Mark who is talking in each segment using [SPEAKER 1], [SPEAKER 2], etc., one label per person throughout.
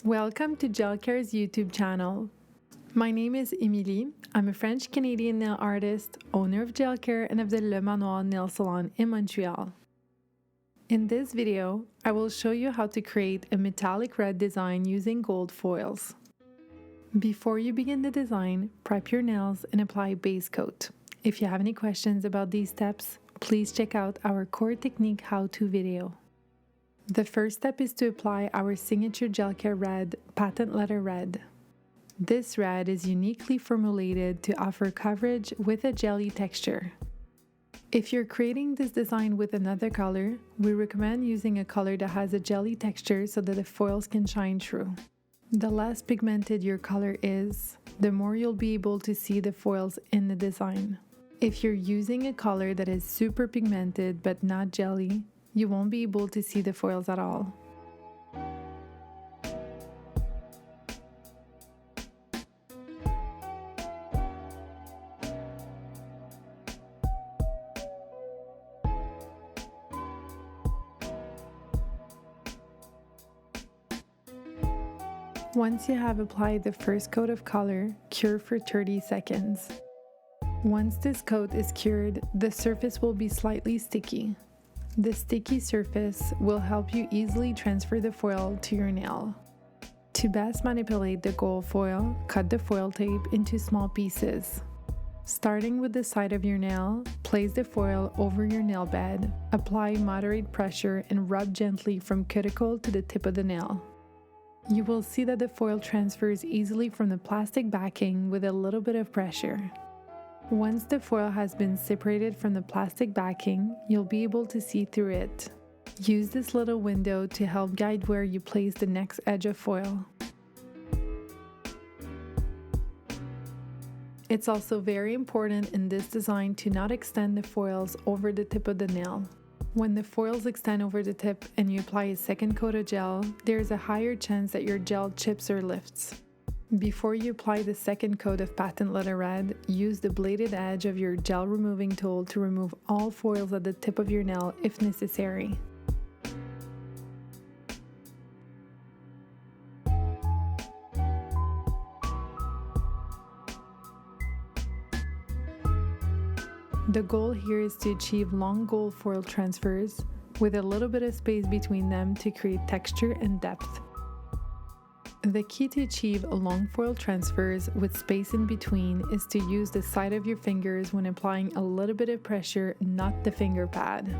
[SPEAKER 1] Welcome to Gelcare's YouTube channel. My name is Emilie. I'm a French-Canadian nail artist, owner of Gelcare and of the Manoir nail salon in Montreal. In this video, I will show you how to create a metallic red design using gold foils. Before you begin the design, prep your nails and apply base coat. If you have any questions about these steps, please check out our core technique how-to video. The first step is to apply our signature Gelcare red, patent leather red. This red is uniquely formulated to offer coverage with a jelly texture. If you're creating this design with another color, we recommend using a color that has a jelly texture so that the foils can shine through. The less pigmented your color is, the more you'll be able to see the foils in the design. If you're using a color that is super pigmented but not jelly, you won't be able to see the foils at all. Once you have applied the first coat of color, cure for 30 seconds. Once this coat is cured, the surface will be slightly sticky. The sticky surface will help you easily transfer the foil to your nail. To best manipulate the gold foil, cut the foil tape into small pieces. Starting with the side of your nail, place the foil over your nail bed, apply moderate pressure and rub gently from cuticle to the tip of the nail. You will see that the foil transfers easily from the plastic backing with a little bit of pressure. Once the foil has been separated from the plastic backing, you'll be able to see through it. Use this little window to help guide where you place the next edge of foil. It's also very important in this design to not extend the foils over the tip of the nail. When the foils extend over the tip and you apply a second coat of gel, there's a higher chance that your gel chips or lifts. Before you apply the second coat of patent leather red, use the bladed edge of your gel removing tool to remove all foils at the tip of your nail if necessary. The goal here is to achieve long gold foil transfers with a little bit of space between them to create texture and depth. The key to achieve long foil transfers with space in between is to use the side of your fingers when applying a little bit of pressure, not the finger pad.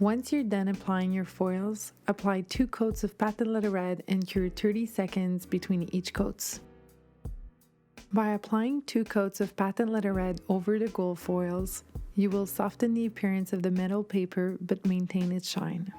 [SPEAKER 1] Once you're done applying your foils, apply 2 coats of patent leather red and cure 30 seconds between each coats. By applying 2 coats of patent leather red over the gold foils, you will soften the appearance of the metal paper but maintain its shine.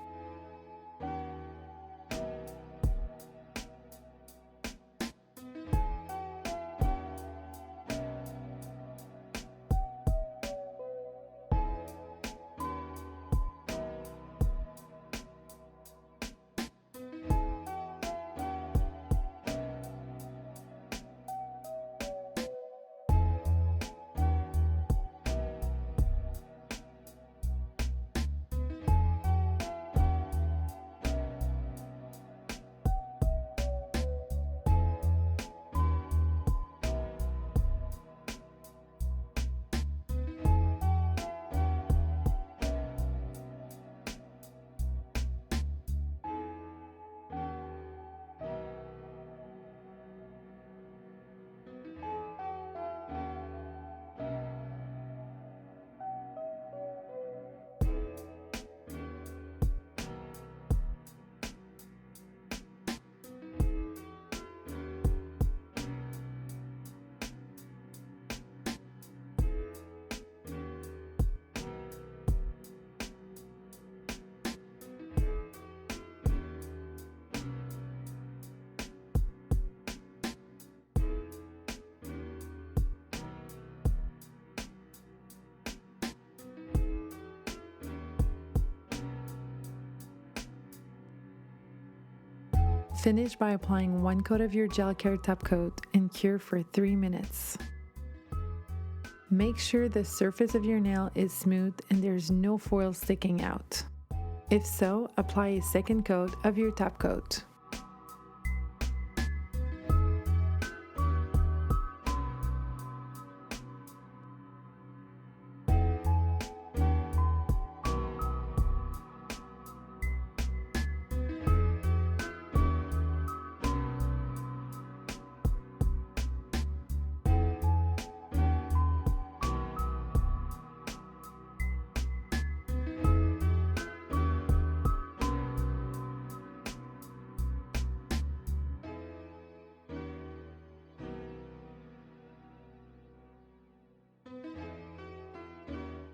[SPEAKER 1] Finish by applying 1 coat of your Gelcare top coat and cure for 3 minutes. Make sure the surface of your nail is smooth and there's no foil sticking out. If so, apply a second coat of your top coat.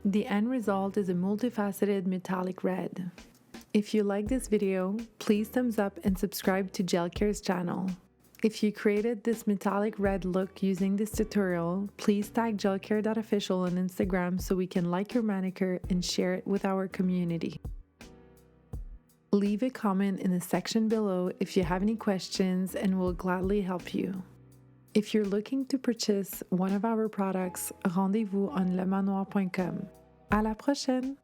[SPEAKER 1] The end result is a multifaceted metallic red. If you like this video, please thumbs up and subscribe to Gelcare's channel. If you created this metallic red look using this tutorial, please tag gelcare.official on Instagram so we can like your manicure and share it with our community. Leave a comment in the section below if you have any questions and we'll gladly help you. If you're looking to purchase one of our products, rendez-vous on lemanoir.com. À la prochaine!